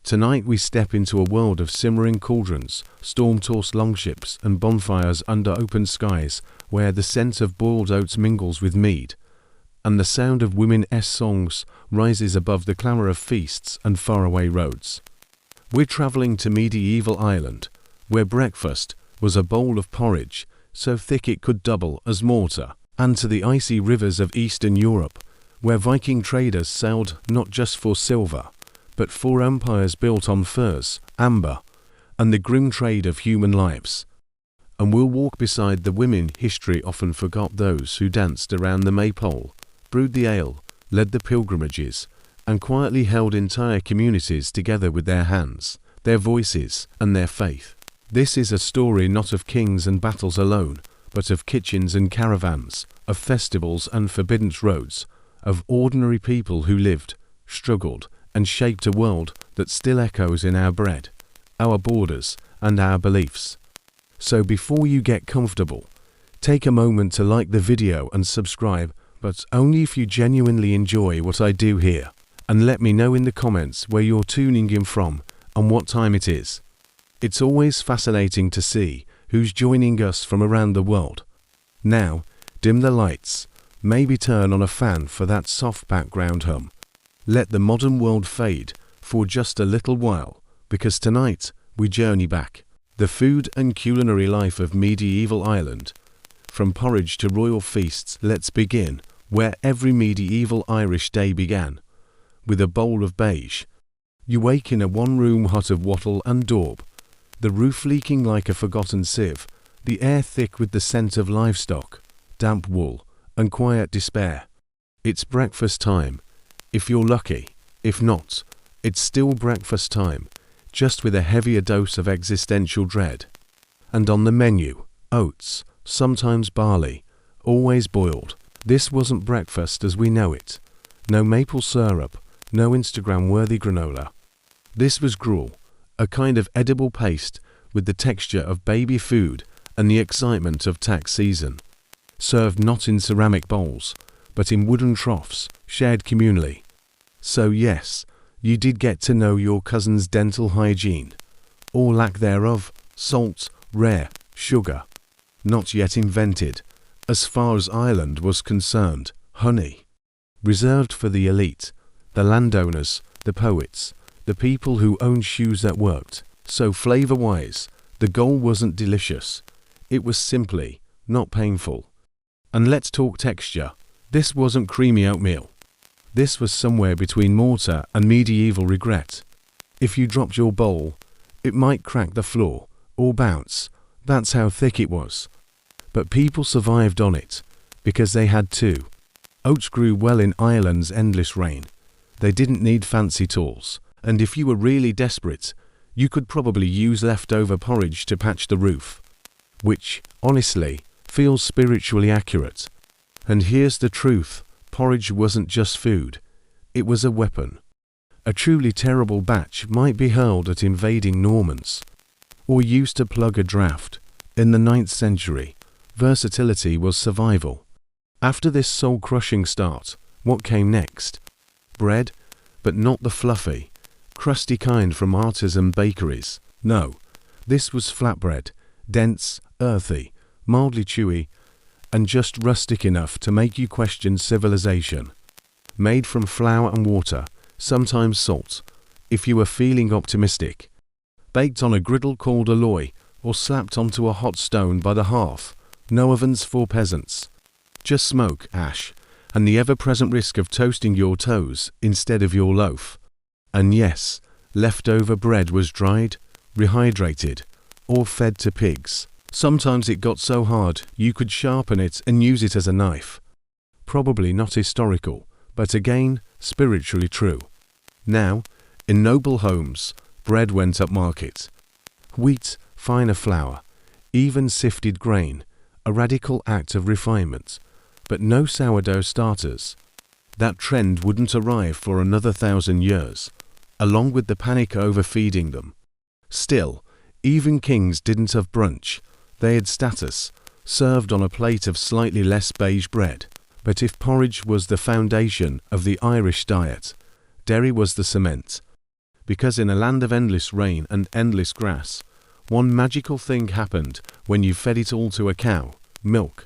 Tonight we step into a world of simmering cauldrons, storm-tossed longships, and bonfires under open skies, where the scent of boiled oats mingles with mead, and the sound of women's songs rises above the clamour of feasts and faraway roads. We're travelling to medieval Ireland, where breakfast was a bowl of porridge, so thick it could double as mortar, and to the icy rivers of Eastern Europe, where Viking traders sailed not just for silver, but for empires built on furs, amber, and the grim trade of human lives. And we'll walk beside the women history often forgot, those who danced around the maypole, brewed the ale, led the pilgrimages, and quietly held entire communities together with their hands, their voices, and their faith. This is a story not of kings and battles alone, but of kitchens and caravans, of festivals and forbidden roads, of ordinary people who lived, struggled, and shaped a world that still echoes in our bread, our borders, and our beliefs. So before you get comfortable, take a moment to like the video and subscribe, but only if you genuinely enjoy what I do here, and let me know in the comments where you're tuning in from and what time it is. It's always fascinating to see who's joining us from around the world. Now, dim the lights, maybe turn on a fan for that soft background hum. Let the modern world fade for just a little while, because tonight we journey back. The food and culinary life of medieval Ireland. From porridge to royal feasts, let's begin where every medieval Irish day began, with a bowl of beige. You wake in a one-room hut of wattle and daub, the roof leaking like a forgotten sieve, the air thick with the scent of livestock, damp wool, and quiet despair. It's breakfast time, if you're lucky. If not, it's still breakfast time, just with a heavier dose of existential dread. And on the menu, oats, sometimes barley, always boiled. This wasn't breakfast as we know it. No maple syrup, no Instagram-worthy granola. This was gruel, a kind of edible paste with the texture of baby food and the excitement of tax season. Served not in ceramic bowls, but in wooden troughs, shared communally. So yes, you did get to know your cousin's dental hygiene, or lack thereof, salt, rare, sugar. Not yet invented, as far as Ireland was concerned, honey. Reserved for the elite, the landowners, the poets, the people who owned shoes that worked. So flavor-wise, the goal wasn't delicious. It was simply not painful. And let's talk texture. This wasn't creamy oatmeal. This was somewhere between mortar and medieval regret. If you dropped your bowl, it might crack the floor or bounce. That's how thick it was. But people survived on it, because they had to. Oats grew well in Ireland's endless rain. They didn't need fancy tools, and if you were really desperate, you could probably use leftover porridge to patch the roof. Which, honestly, feels spiritually accurate. And here's the truth, porridge wasn't just food, it was a weapon. A truly terrible batch might be hurled at invading Normans, or used to plug a draft. In the 9th century, versatility was survival. After this soul-crushing start, what came next? Bread, but not the fluffy, crusty kind from artisan bakeries. No, this was flatbread, dense, earthy, mildly chewy, and just rustic enough to make you question civilization. Made from flour and water, sometimes salt, if you were feeling optimistic. Baked on a griddle called a loy, or slapped onto a hot stone by the hearth. No ovens for peasants. Just smoke, ash, and the ever-present risk of toasting your toes instead of your loaf. And yes, leftover bread was dried, rehydrated, or fed to pigs. Sometimes it got so hard you could sharpen it and use it as a knife. Probably not historical, but again, spiritually true. Now, in noble homes, bread went up market. Wheat, finer flour, even sifted grain, a radical act of refinement, but no sourdough starters. That trend wouldn't arrive for another 1,000 years, along with the panic overfeeding them. Still, even kings didn't have brunch. They had status, served on a plate of slightly less beige bread. But if porridge was the foundation of the Irish diet, dairy was the cement. Because in a land of endless rain and endless grass, one magical thing happened when you fed it all to a cow: milk.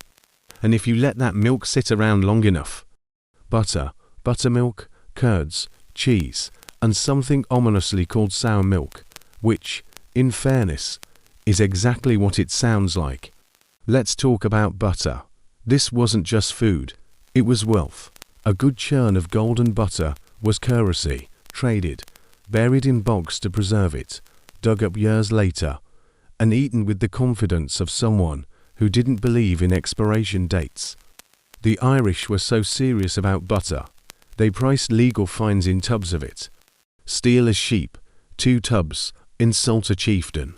And if you let that milk sit around long enough, butter, buttermilk, curds, cheese, and something ominously called sour milk, which, in fairness, is exactly what it sounds like. Let's talk about butter. This wasn't just food, it was wealth. A good churn of golden butter was currency, traded, buried in bogs to preserve it, dug up years later, and eaten with the confidence of someone who didn't believe in expiration dates. The Irish were so serious about butter, they priced legal fines in tubs of it. Steal a sheep, 2 tubs, insult a chieftain.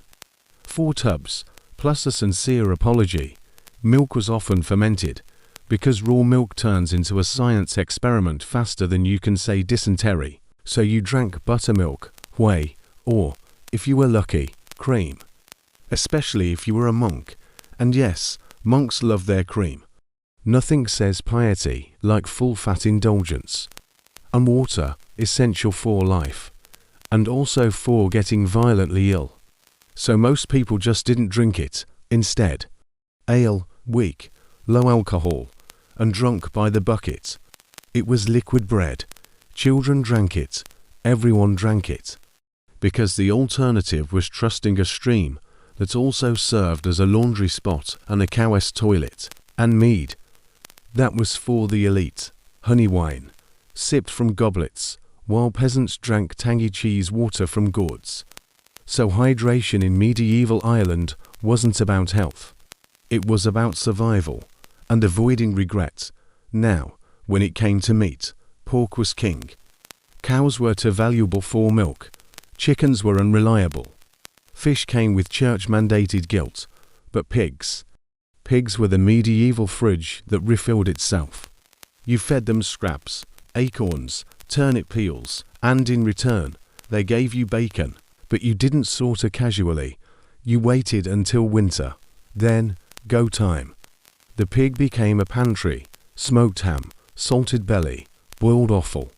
4 tubs, plus a sincere apology. Milk was often fermented, because raw milk turns into a science experiment faster than you can say dysentery. So you drank buttermilk, whey, or, if you were lucky, cream. Especially if you were a monk. And yes, monks love their cream. Nothing says piety like full-fat indulgence. And water, essential for life. And also for getting violently ill. So most people just didn't drink it. Instead, ale, weak, low alcohol, and drunk by the bucket. It was liquid bread. Children drank it. Everyone drank it. Because the alternative was trusting a stream that also served as a laundry spot and a cow's toilet. And mead. That was for the elite. Honey wine, sipped from goblets, while peasants drank tangy cheese water from gourds. So hydration in medieval Ireland wasn't about health. It was about survival and avoiding regret. Now, when it came to meat, pork was king. Cows were too valuable for milk. Chickens were unreliable. Fish came with church-mandated guilt. But pigs were the medieval fridge that refilled itself. You fed them scraps, acorns, turnip peels, and in return, they gave you bacon. But you didn't slaughter casually. You waited until winter. Then, go time. The pig became a pantry, smoked ham, salted belly, boiled offal.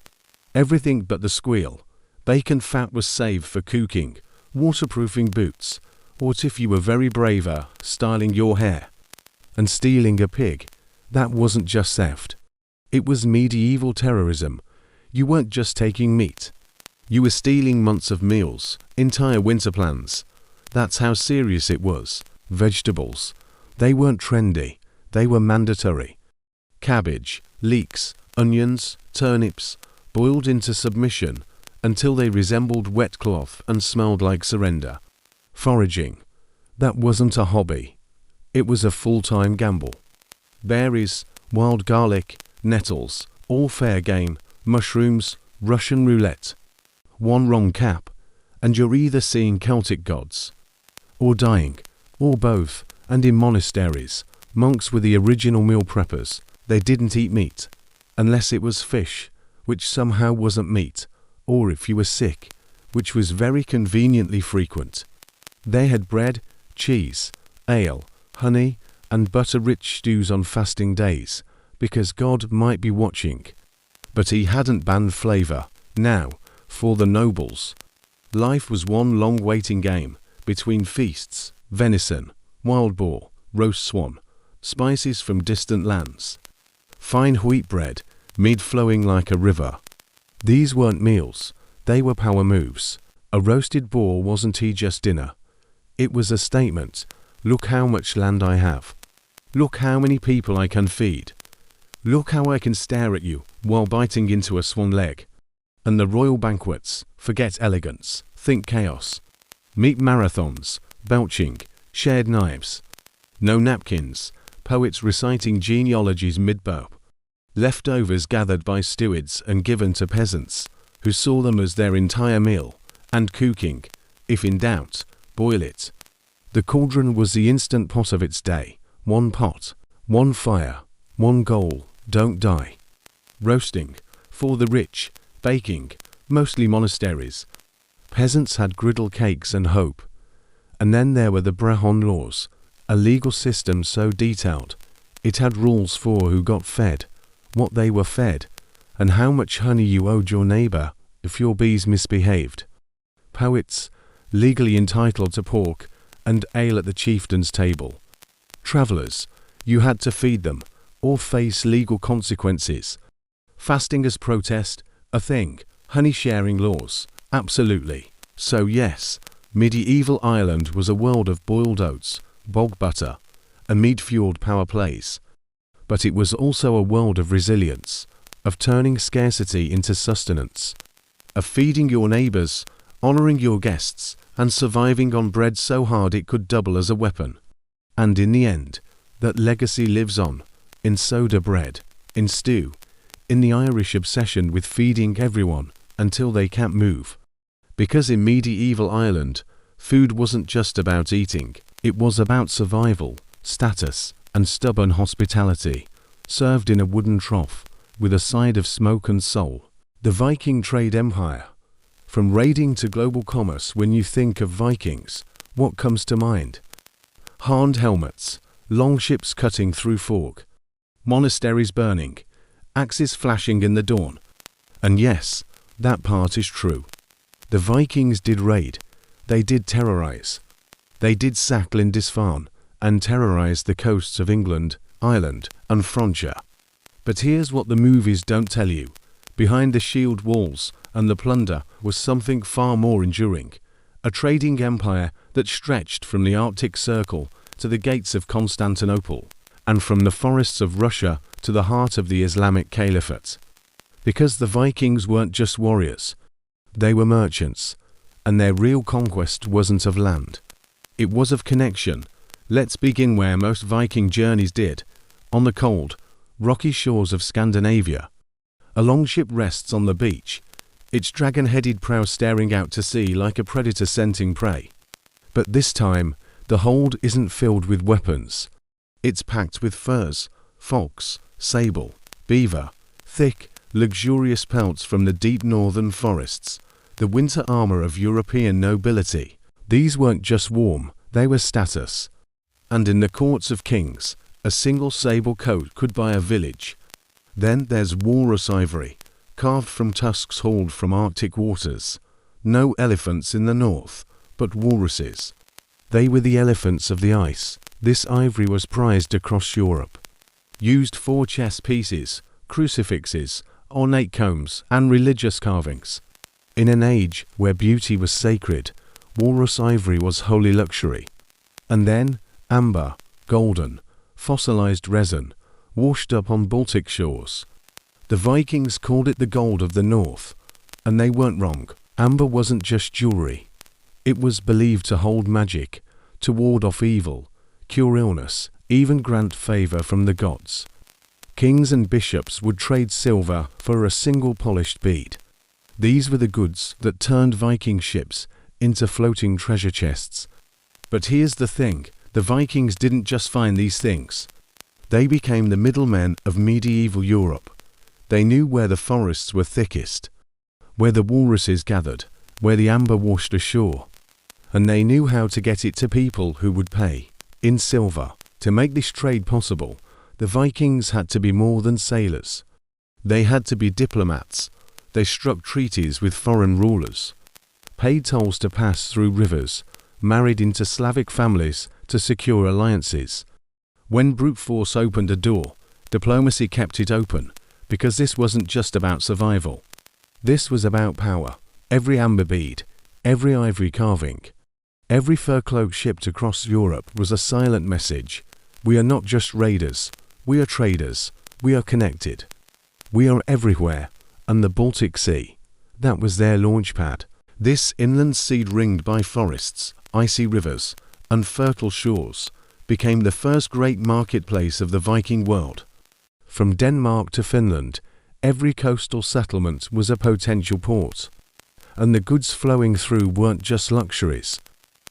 Everything but the squeal. Bacon fat was saved for cooking, waterproofing boots, or if you were very braver, styling your hair. And stealing a pig, that wasn't just theft. It was medieval terrorism. You weren't just taking meat. You were stealing months of meals, entire winter plans. That's how serious it was. Vegetables. They weren't trendy. They were mandatory. Cabbage, leeks, onions, turnips, boiled into submission until they resembled wet cloth and smelled like surrender. Foraging. That wasn't a hobby. It was a full-time gamble. Berries, wild garlic, nettles, all fair game, mushrooms, Russian roulette. One wrong cap, and you're either seeing Celtic gods, or dying, or both, and in monasteries, monks were the original meal preppers. They didn't eat meat, unless it was fish, which somehow wasn't meat, or if you were sick, which was very conveniently frequent. They had bread, cheese, ale, honey, and butter-rich stews on fasting days, because God might be watching. But he hadn't banned flavor. Now, for the nobles, life was one long waiting game between feasts, venison, wild boar, roast swan, spices from distant lands, fine wheat bread, mead flowing like a river. These weren't meals, they were power moves. A roasted boar wasn't just dinner. It was a statement. Look how much land I have. Look how many people I can feed. Look how I can stare at you while biting into a swan leg. And the royal banquets, forget elegance, think chaos. Meat marathons, belching, shared knives. No napkins, poets reciting genealogies mid-burp. Leftovers gathered by stewards and given to peasants, who saw them as their entire meal, and cooking, if in doubt, boil it. The cauldron was the instant pot of its day. One pot, one fire, one goal, don't die. Roasting, for the rich, baking, mostly monasteries. Peasants had griddle cakes and hope. And then there were the Brehon laws, a legal system so detailed. It had rules for who got fed, what they were fed, and how much honey you owed your neighbor if your bees misbehaved. poets, legally entitled to pork and ale at the chieftain's table. Travelers, you had to feed them, or face legal consequences. Fasting as protest, a thing. Honey-sharing laws, absolutely. So yes, medieval Ireland was a world of boiled oats, bog butter, and mead-fueled power plays. But it was also a world of resilience, of turning scarcity into sustenance, of feeding your neighbors, honoring your guests, and surviving on bread so hard it could double as a weapon. And in the end, that legacy lives on, in soda bread, in stew, in the Irish obsession with feeding everyone until they can't move. Because in medieval Ireland, food wasn't just about eating, it was about survival, status, and stubborn hospitality, served in a wooden trough, with a side of smoke and soul. The Viking trade empire. From raiding to global commerce, when you think of Vikings, what comes to mind? Horned helmets, long ships cutting through fog, monasteries burning, axes flashing in the dawn. And yes, that part is true. The Vikings did raid, they did terrorize. They did sack Lindisfarne and terrorize the coasts of England, Ireland, and Francia. But here's what the movies don't tell you. Behind the shield walls and the plunder was something far more enduring. A trading empire that stretched from the Arctic Circle to the gates of Constantinople, and from the forests of Russia to the heart of the Islamic Caliphate. Because the Vikings weren't just warriors, they were merchants, and their real conquest wasn't of land. It was of connection. Let's begin where most Viking journeys did, on the cold, rocky shores of Scandinavia. A longship rests on the beach, its dragon-headed prow staring out to sea like a predator scenting prey. But this time, the hold isn't filled with weapons. It's packed with furs, fox, sable, beaver, thick, luxurious pelts from the deep northern forests, the winter armor of European nobility. These weren't just warm, they were status. And in the courts of kings, a single sable coat could buy a village. Then there's walrus ivory, carved from tusks hauled from Arctic waters. No elephants in the north, but walruses. They were the elephants of the ice. This ivory was prized across Europe. Used for chess pieces, crucifixes, ornate combs, and religious carvings. In an age where beauty was sacred, walrus ivory was holy luxury. And then, amber, golden, fossilized resin, washed up on Baltic shores. The Vikings called it the gold of the north, and they weren't wrong. Amber wasn't just jewelry. It was believed to hold magic, to ward off evil, cure illness, even grant favor from the gods. Kings and bishops would trade silver for a single polished bead. These were the goods that turned Viking ships into floating treasure chests. But here's the thing, the Vikings didn't just find these things. They became the middlemen of medieval Europe. They knew where the forests were thickest, where the walruses gathered, where the amber washed ashore. And they knew how to get it to people who would pay, in silver. To make this trade possible, the Vikings had to be more than sailors. They had to be diplomats. They struck treaties with foreign rulers, paid tolls to pass through rivers, married into Slavic families to secure alliances. When brute force opened a door, diplomacy kept it open, because this wasn't just about survival. This was about power. Every amber bead, every ivory carving, every fur cloak shipped across Europe was a silent message. We are not just raiders, we are traders, we are connected. We are everywhere, and the Baltic Sea, that was their launch pad. This inland sea ringed by forests, icy rivers, and fertile shores, became the first great marketplace of the Viking world. From Denmark to Finland, every coastal settlement was a potential port. And the goods flowing through weren't just luxuries.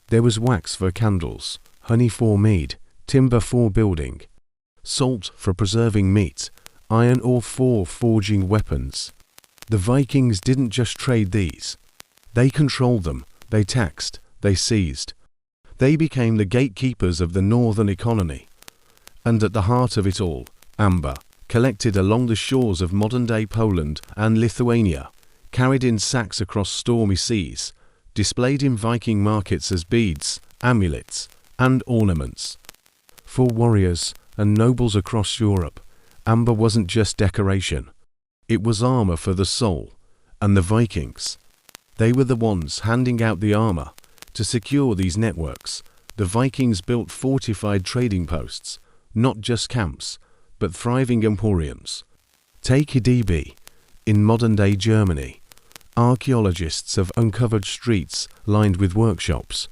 There was wax for candles, honey for mead, timber for building, salt for preserving meat, iron ore for forging weapons. The Vikings didn't just trade these. They controlled them, they taxed, they seized. They became the gatekeepers of the northern economy. And at the heart of it all, amber, collected along the shores of modern-day Poland and Lithuania, carried in sacks across stormy seas, displayed in Viking markets as beads, amulets, and ornaments. For warriors and nobles across Europe, amber wasn't just decoration. It was armor for the soul. And the Vikings, they were the ones handing out the armor. To secure these networks, the Vikings built fortified trading posts, not just camps, but thriving emporiums. Take Hedeby, in modern-day Germany. Archaeologists have uncovered streets lined with workshops,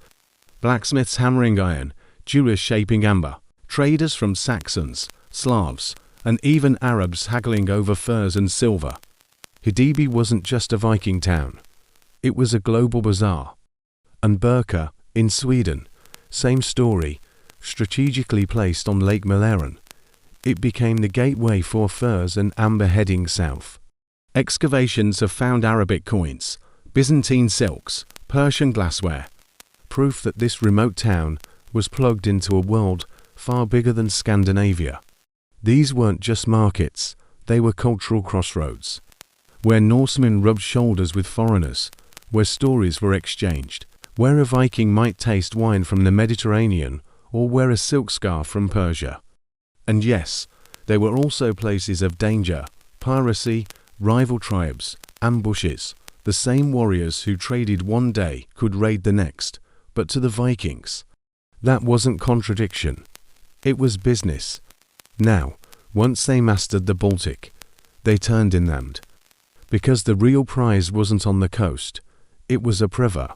blacksmiths hammering iron, jewelers shaping amber, traders from Saxons, Slavs, and even Arabs haggling over furs and silver. Hedeby wasn't just a Viking town. It was a global bazaar. And Birka, in Sweden, same story, strategically placed on Lake Mälaren. It became the gateway for furs and amber heading south. Excavations have found Arabic coins, Byzantine silks, Persian glassware. Proof that this remote town was plugged into a world far bigger than Scandinavia. These weren't just markets, they were cultural crossroads, where Norsemen rubbed shoulders with foreigners, where stories were exchanged, where a Viking might taste wine from the Mediterranean, or wear a silk scarf from Persia. And yes, they were also places of danger, piracy, rival tribes, ambushes. The same warriors who traded one day could raid the next, but to the Vikings, that wasn't contradiction. It was business. Now, once they mastered the Baltic, they turned inland. Because the real prize wasn't on the coast, it was upriver.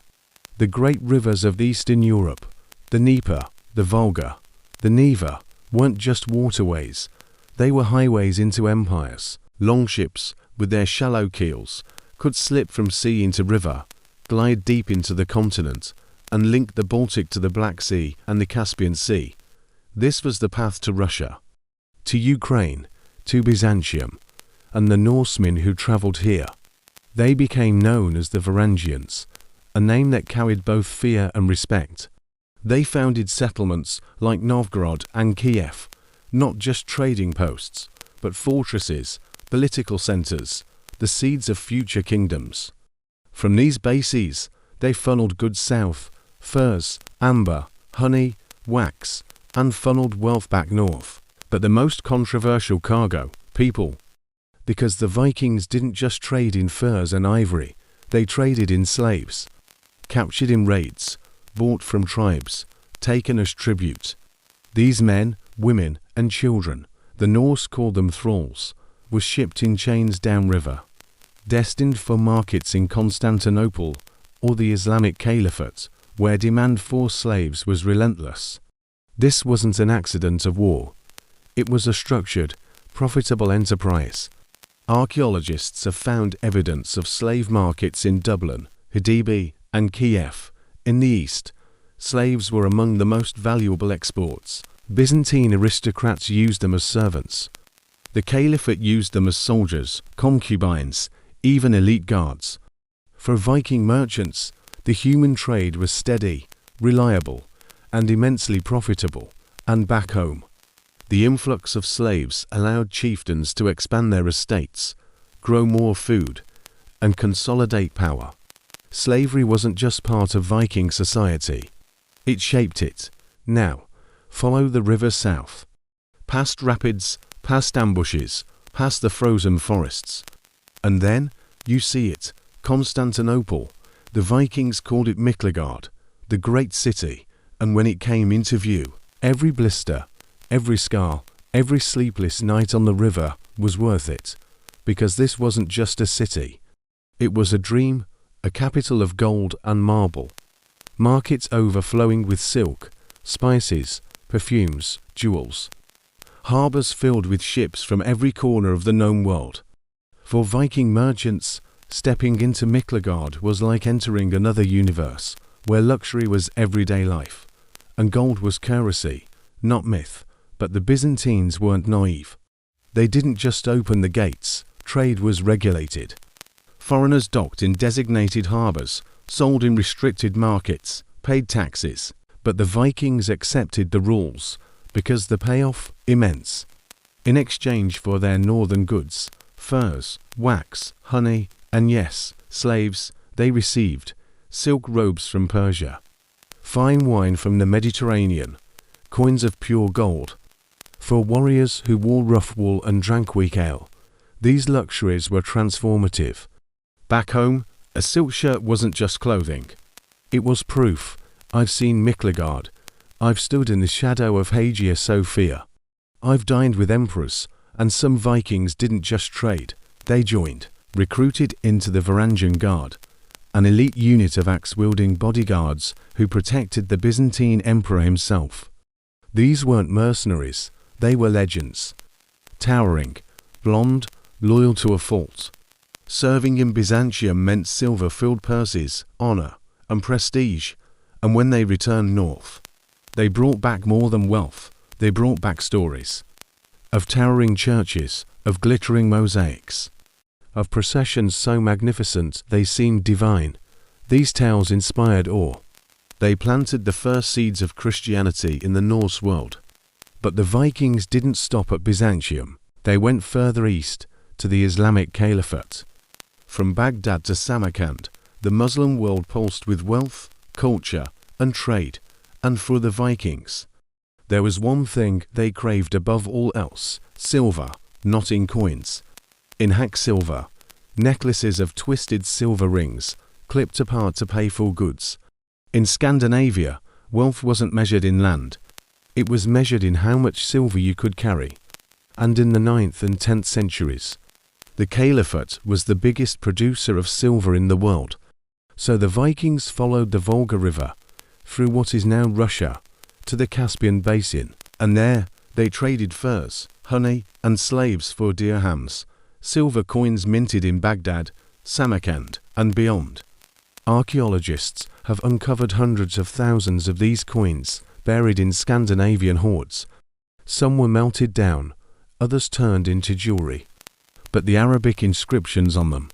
The great rivers of Eastern Europe, the Dnieper, the Volga, the Neva, weren't just waterways. They were highways into empires. Longships, with their shallow keels, could slip from sea into river, glide deep into the continent, and link the Baltic to the Black Sea and the Caspian Sea. This was the path to Russia, to Ukraine, to Byzantium, and the Norsemen who travelled here. They became known as the Varangians, a name that carried both fear and respect. They founded settlements like Novgorod and Kiev, not just trading posts, but fortresses, political centres, the seeds of future kingdoms. From these bases, they funneled goods south, furs, amber, honey, wax, and funneled wealth back north. But the most controversial cargo, people. Because the Vikings didn't just trade in furs and ivory, they traded in slaves, captured in raids, bought from tribes, taken as tribute. These men, women, and children, the Norse called them thralls, were shipped in chains downriver, destined for markets in Constantinople or the Islamic Caliphate, where demand for slaves was relentless. This wasn't an accident of war. It was a structured, profitable enterprise. Archaeologists have found evidence of slave markets in Dublin, Hedeby, and Kiev. In the east, slaves were among the most valuable exports. Byzantine aristocrats used them as servants. The Caliphate used them as soldiers, concubines, even elite guards. For Viking merchants, the human trade was steady, reliable, and immensely profitable. And back home, the influx of slaves allowed chieftains to expand their estates, grow more food, and consolidate power. Slavery wasn't just part of Viking society. It shaped it. Now, follow the river south. Past rapids, past ambushes, past the frozen forests. And then, you see it, Constantinople. The Vikings called it Miklagard, the great city, and when it came into view, every blister, every scar, every sleepless night on the river was worth it, because this wasn't just a city. It was a dream, a capital of gold and marble. Markets overflowing with silk, spices, perfumes, jewels. Harbours filled with ships from every corner of the known world. For Viking merchants, stepping into Miklagard was like entering another universe, where luxury was everyday life, and gold was currency, not myth. But the Byzantines weren't naive. They didn't just open the gates, trade was regulated. Foreigners docked in designated harbours, sold in restricted markets, paid taxes. But the Vikings accepted the rules, because the payoff, immense. In exchange for their northern goods, furs, wax, honey, and yes, slaves, they received silk robes from Persia, fine wine from the Mediterranean, coins of pure gold. For warriors who wore rough wool and drank weak ale, these luxuries were transformative. Back home, a silk shirt wasn't just clothing. It was proof. I've seen Miklagard. I've stood in the shadow of Hagia Sophia. I've dined with emperors, and some Vikings didn't just trade, they joined, recruited into the Varangian Guard, an elite unit of axe-wielding bodyguards who protected the Byzantine emperor himself. These weren't mercenaries, they were legends. Towering, blonde, loyal to a fault. Serving in Byzantium meant silver-filled purses, honor, and prestige, and when they returned north, they brought back more than wealth, they brought back stories. Of towering churches, of glittering mosaics, of processions so magnificent they seemed divine. These tales inspired awe. They planted the first seeds of Christianity in the Norse world. But the Vikings didn't stop at Byzantium. They went further east, to the Islamic Caliphate. From Baghdad to Samarkand, the Muslim world pulsed with wealth, culture, and trade. And for the Vikings, there was one thing they craved above all else: silver, not in coins. In hack silver, necklaces of twisted silver rings, clipped apart to pay for goods. In Scandinavia, wealth wasn't measured in land. It was measured in how much silver you could carry. And in the 9th and 10th centuries, the Caliphate was the biggest producer of silver in the world. So the Vikings followed the Volga River, through what is now Russia, to the Caspian Basin, and there they traded furs, honey, and slaves for dirhams, silver coins minted in Baghdad, Samarkand, and beyond. Archaeologists have uncovered hundreds of thousands of these coins buried in Scandinavian hoards. Some were melted down, others turned into jewelry. But the Arabic inscriptions on them,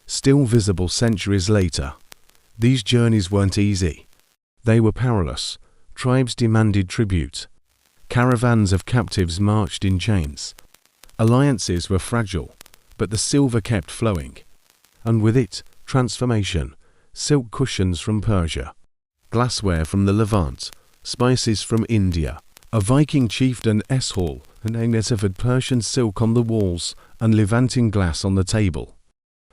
still visible centuries later. These journeys weren't easy. They were perilous. Tribes demanded tribute. Caravans of captives marched in chains. Alliances were fragile, but the silver kept flowing. And with it, transformation. Silk cushions from Persia, glassware from the Levant, spices from India. A Viking chieftain Eshol and had Persian silk on the walls and Levantin glass on the table.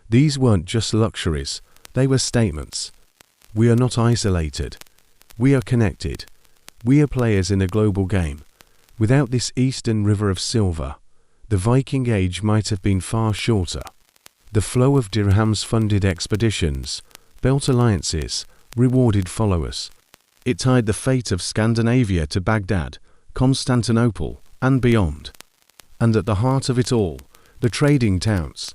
These weren't just luxuries, they were statements. We are not isolated. We are connected. We are players in a global game. Without this eastern river of silver, the Viking Age might have been far shorter. The flow of dirhams funded expeditions, built alliances, rewarded followers. It tied the fate of Scandinavia to Baghdad, Constantinople, and beyond. And at the heart of it all, the trading towns.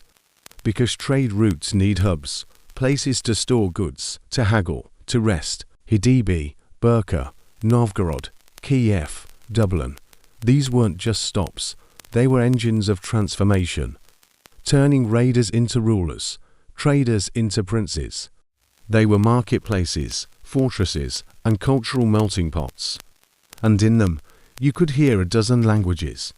Because trade routes need hubs, places to store goods, to haggle, to rest. Hedeby, Burka, Novgorod, Kiev, Dublin. These weren't just stops, they were engines of transformation. Turning raiders into rulers, traders into princes. They were marketplaces, fortresses, and cultural melting pots. And in them, you could hear a dozen languages,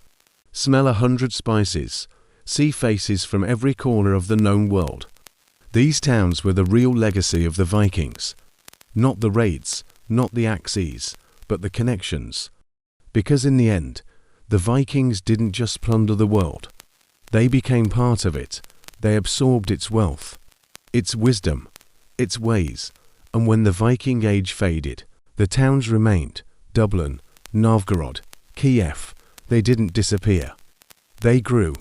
smell 100 spices, see faces from every corner of the known world. These towns were the real legacy of the Vikings. Not the raids, not the axes, but the connections. Because in the end, the Vikings didn't just plunder the world. They became part of it. They absorbed its wealth, its wisdom, its ways, and when the Viking Age faded, the towns remained. Dublin, Novgorod, Kiev. They didn't disappear. They grew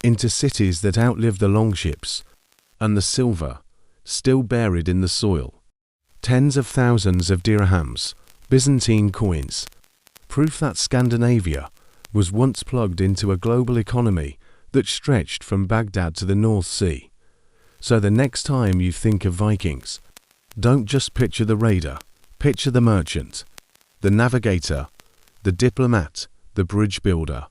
into cities that outlived the longships, and the silver, still buried in the soil. Tens of thousands of dirhams, Byzantine coins. Proof that Scandinavia was once plugged into a global economy that stretched from Baghdad to the North Sea. So the next time you think of Vikings, don't just picture the raider, picture the merchant, the navigator, the diplomat, the bridge builder.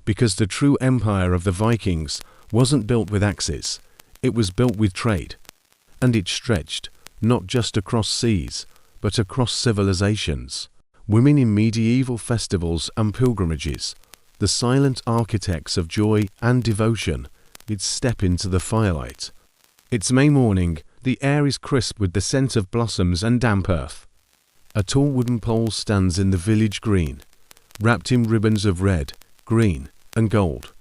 Because the true empire of the Vikings wasn't built with axes, it was built with trade. And it stretched, not just across seas, but across civilizations. Women in medieval festivals and pilgrimages, the silent architects of joy and devotion, would step into the firelight. It's May morning, The air is crisp with the scent of blossoms and damp earth. A tall wooden pole stands in the village green, wrapped in ribbons of red, green, and gold.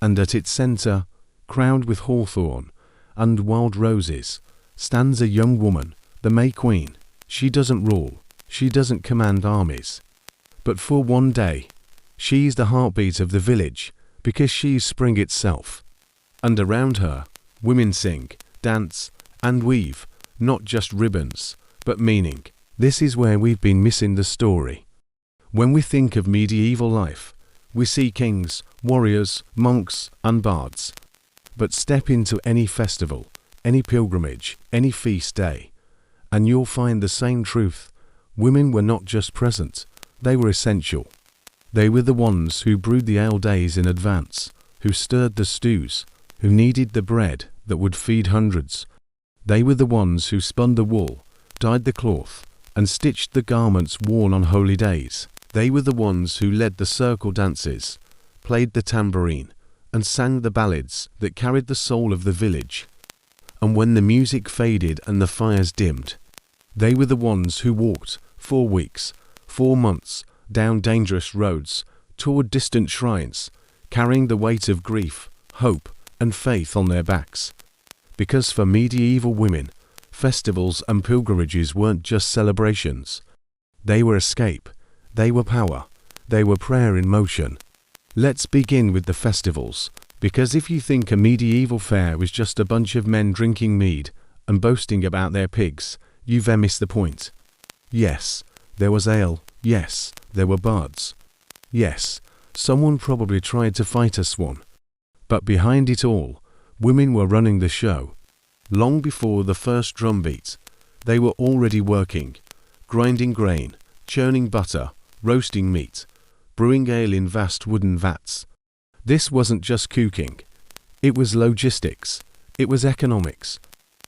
And at its center, crowned with hawthorn and wild roses, stands a young woman, the May Queen. She doesn't rule, she doesn't command armies. But for one day, she's the heartbeat of the village, because she's spring itself. And around her, women sing, dance, and weave, not just ribbons, but meaning. This is where we've been missing the story. When we think of medieval life, we see kings, warriors, monks, and bards. But step into any festival, any pilgrimage, any feast day, and you'll find the same truth. Women were not just present, they were essential. They were the ones who brewed the ale days in advance, who stirred the stews, who kneaded the bread that would feed hundreds. They were the ones who spun the wool, dyed the cloth, and stitched the garments worn on holy days. They were the ones who led the circle dances, played the tambourine, and sang the ballads that carried the soul of the village. And when the music faded and the fires dimmed, they were the ones who walked 4 weeks, 4 months, down dangerous roads, toward distant shrines, carrying the weight of grief, hope, and faith on their backs. Because for medieval women, festivals and pilgrimages weren't just celebrations. They were escape, they were power, they were prayer in motion. Let's begin with the festivals, because if you think a medieval fair was just a bunch of men drinking mead and boasting about their pigs, you've missed the point. Yes, there was ale, yes, there were bards. Yes, someone probably tried to fight a swan. But behind it all, women were running the show. Long before the first drum beat, they were already working, grinding grain, churning butter, roasting meat, brewing ale in vast wooden vats. This wasn't just cooking. It was logistics. It was economics.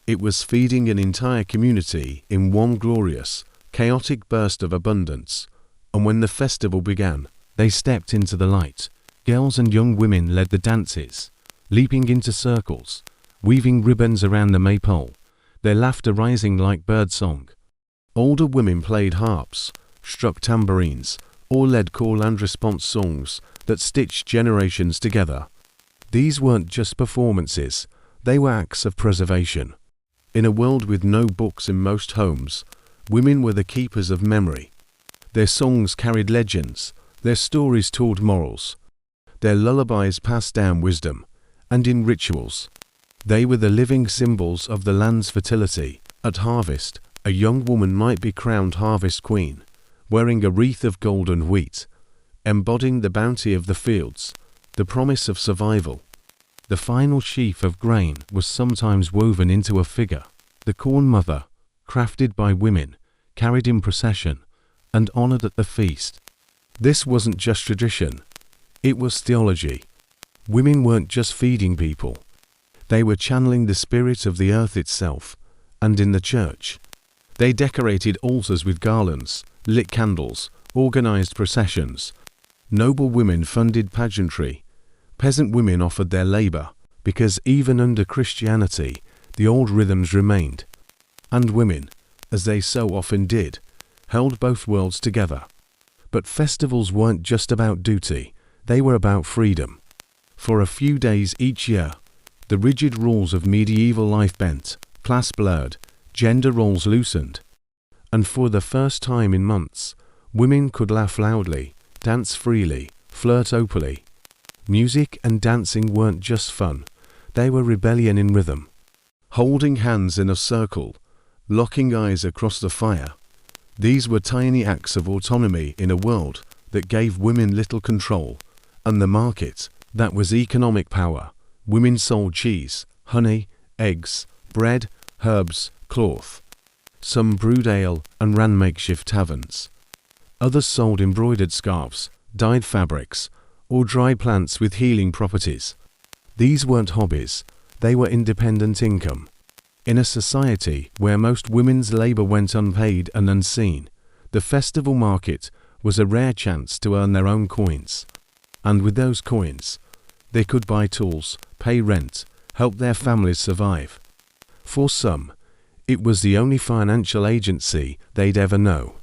It was feeding an entire community in one glorious, chaotic burst of abundance. And when the festival began, they stepped into the light. Girls and young women led the dances, leaping into circles, weaving ribbons around the maypole, their laughter rising like birdsong. Older women played harps, struck tambourines, or led call and response songs that stitched generations together. These weren't just performances, they were acts of preservation. In a world with no books in most homes, women were the keepers of memory. Their songs carried legends, their stories told morals, their lullabies passed down wisdom, and in rituals. They were the living symbols of the land's fertility. At harvest, a young woman might be crowned harvest queen, wearing a wreath of golden wheat, embodying the bounty of the fields, the promise of survival. The final sheaf of grain was sometimes woven into a figure, the corn mother, crafted by women, carried in procession, and honored at the feast. This wasn't just tradition, it was theology. Women weren't just feeding people. They were channeling the spirit of the earth itself, and in the church. They decorated altars with garlands, lit candles, organized processions. Noble women funded pageantry. Peasant women offered their labor, because even under Christianity, the old rhythms remained. And women, as they so often did, held both worlds together. But festivals weren't just about duty, they were about freedom. For a few days each year, the rigid rules of medieval life bent, class blurred, gender roles loosened. And for the first time in months, women could laugh loudly, dance freely, flirt openly. Music and dancing weren't just fun, they were rebellion in rhythm. Holding hands in a circle, locking eyes across the fire. These were tiny acts of autonomy in a world that gave women little control, and the market, that was economic power. Women sold cheese, honey, eggs, bread, herbs, cloth. Some brewed ale and ran makeshift taverns. Others sold embroidered scarves, dyed fabrics, or dry plants with healing properties. These weren't hobbies, they were independent income. In a society where most women's labor went unpaid and unseen, the festival market was a rare chance to earn their own coins. And with those coins, they could buy tools, pay rent, help their families survive. For some, It was the only financial agency they'd ever know.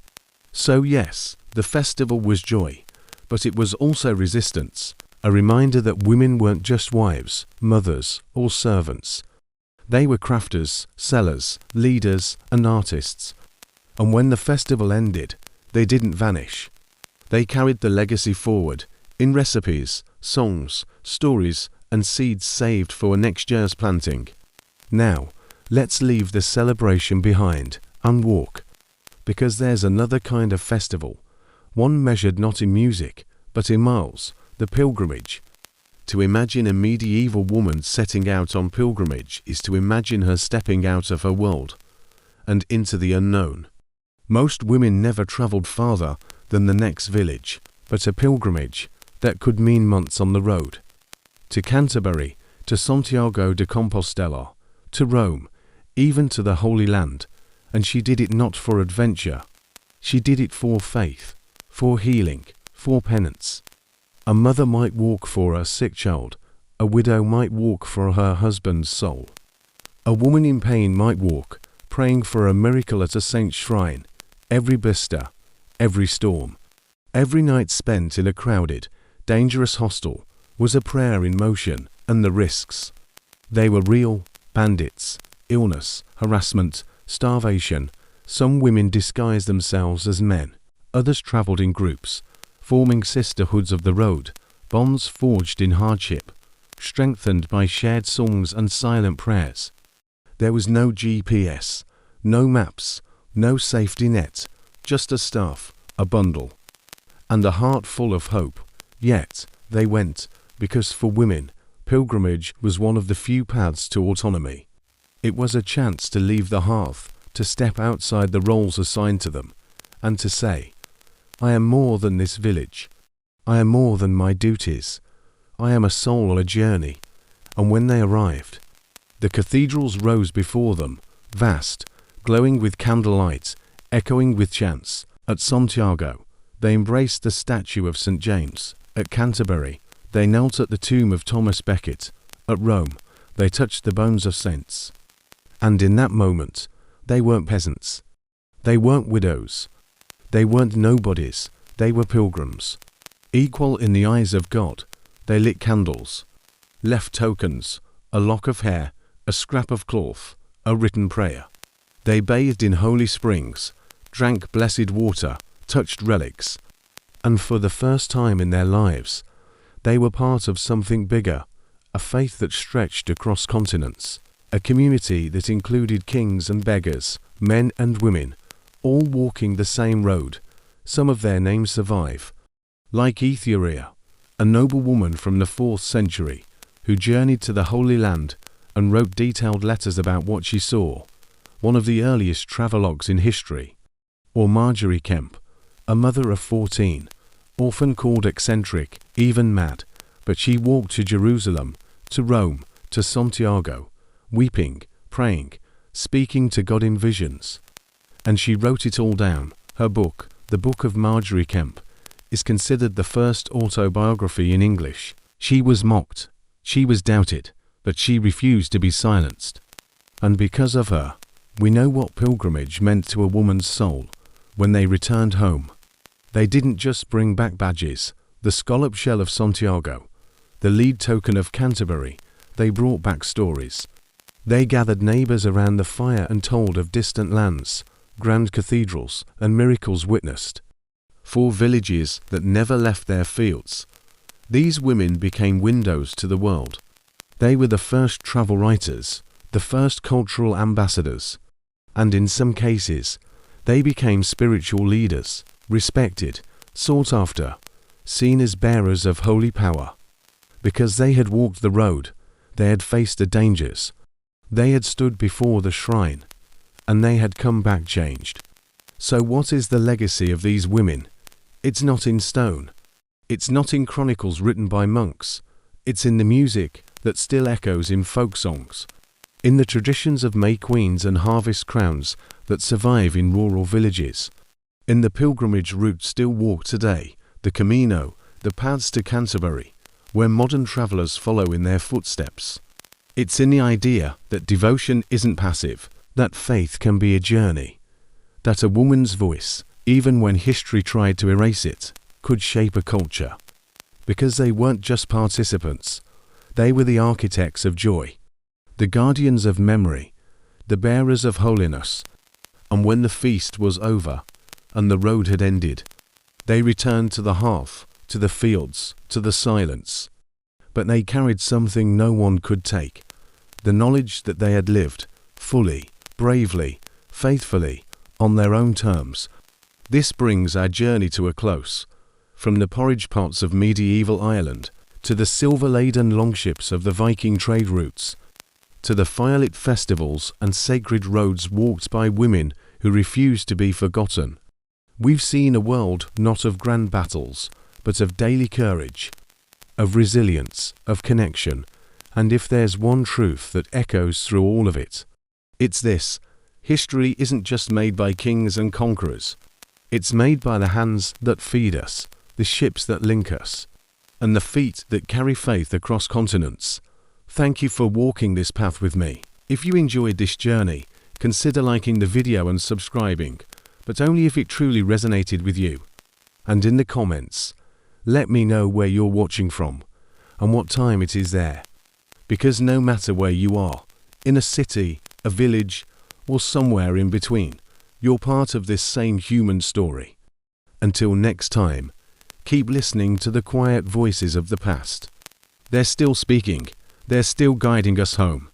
So yes, the festival was joy, but it was also resistance, a reminder that women weren't just wives, mothers, or servants. They were crafters, sellers, leaders, and artists. And when the festival ended, they didn't vanish. They carried the legacy forward, in recipes, songs, stories, and seeds saved for next year's planting. Now, let's leave the celebration behind and walk. Because there's another kind of festival, one measured not in music, but in miles, the pilgrimage. To imagine a medieval woman setting out on pilgrimage is to imagine her stepping out of her world and into the unknown. Most women never travelled farther than the next village, but a pilgrimage that could mean months on the road. To Canterbury, to Santiago de Compostela, to Rome, even to the Holy Land, and she did it not for adventure. She did it for faith, for healing, for penance. A mother might walk for a sick child, a widow might walk for her husband's soul. A woman in pain might walk, praying for a miracle at a saint's shrine. Every blister, every storm, every night spent in a crowded, dangerous hostel was a prayer in motion, and the risks. They were real: bandits, illness, harassment, starvation. Some women disguised themselves as men, others travelled in groups, forming sisterhoods of the road, bonds forged in hardship, strengthened by shared songs and silent prayers. There was no GPS, no maps, no safety net, just a staff, a bundle, and a heart full of hope. Yet they went, because for women, pilgrimage was one of the few paths to autonomy. It was a chance to leave the hearth, to step outside the roles assigned to them, and to say, I am more than this village. I am more than my duties. I am a soul on a journey. And when they arrived, the cathedrals rose before them, vast, glowing with candlelight, echoing with chants. At Santiago, they embraced the statue of St. James. At Canterbury, they knelt at the tomb of Thomas Becket. At Rome, they touched the bones of saints. And in that moment, they weren't peasants. They weren't widows. They weren't nobodies. They were pilgrims. Equal in the eyes of God, they lit candles, left tokens, a lock of hair, a scrap of cloth, a written prayer. They bathed in holy springs, drank blessed water, touched relics, and for the first time in their lives, they were part of something bigger, a faith that stretched across continents, a community that included kings and beggars, men and women, all walking the same road. Some of their names survive, like Aetheria, a noble woman from the 4th century, who journeyed to the Holy Land and wrote detailed letters about what she saw, one of the earliest travelogues in history. Or Marjorie Kemp, a mother of 14, often called eccentric, even mad, but she walked to Jerusalem, to Rome, to Santiago, weeping, praying, speaking to God in visions. And she wrote it all down. Her book, The Book of Marjorie Kemp, is considered the first autobiography in English. She was mocked, she was doubted, but she refused to be silenced. And because of her, we know what pilgrimage meant to a woman's soul when they returned home. They didn't just bring back badges, the scallop shell of Santiago, the lead token of Canterbury. They brought back stories. They gathered neighbours around the fire and told of distant lands, grand cathedrals, and miracles witnessed. 4 villages that never left their fields. These women became windows to the world. They were the first travel writers, the first cultural ambassadors, and in some cases, they became spiritual leaders, respected, sought after, seen as bearers of holy power. Because they had walked the road, they had faced the dangers, they had stood before the shrine, and they had come back changed. So what is the legacy of these women? It's not in stone. It's not in chronicles written by monks. It's in the music that still echoes in folk songs, in the traditions of May Queens and harvest crowns that survive in rural villages, in the pilgrimage route still walked today, the Camino, the paths to Canterbury, where modern travellers follow in their footsteps. It's in the idea that devotion isn't passive, that faith can be a journey, that a woman's voice, even when history tried to erase it, could shape a culture. Because they weren't just participants, they were the architects of joy, the guardians of memory, the bearers of holiness. And when the feast was over, and the road had ended, they returned to the hearth, to the fields, to the silence. But they carried something no one could take, the knowledge that they had lived, fully, bravely, faithfully, on their own terms. This brings our journey to a close. From the porridge pots of medieval Ireland, to the silver-laden longships of the Viking trade routes, to the firelit festivals and sacred roads walked by women who refused to be forgotten. We've seen a world not of grand battles, but of daily courage, of resilience, of connection, and if there's one truth that echoes through all of it, it's this: history isn't just made by kings and conquerors. It's made by the hands that feed us, the ships that link us, and the feet that carry faith across continents. Thank you for walking this path with me. If you enjoyed this journey, consider liking the video and subscribing, but only if it truly resonated with you. And in the comments, let me know where you're watching from and what time it is there. Because no matter where you are, in a city, a village, or somewhere in between, you're part of this same human story. Until next time, keep listening to the quiet voices of the past. They're still speaking. They're still guiding us home.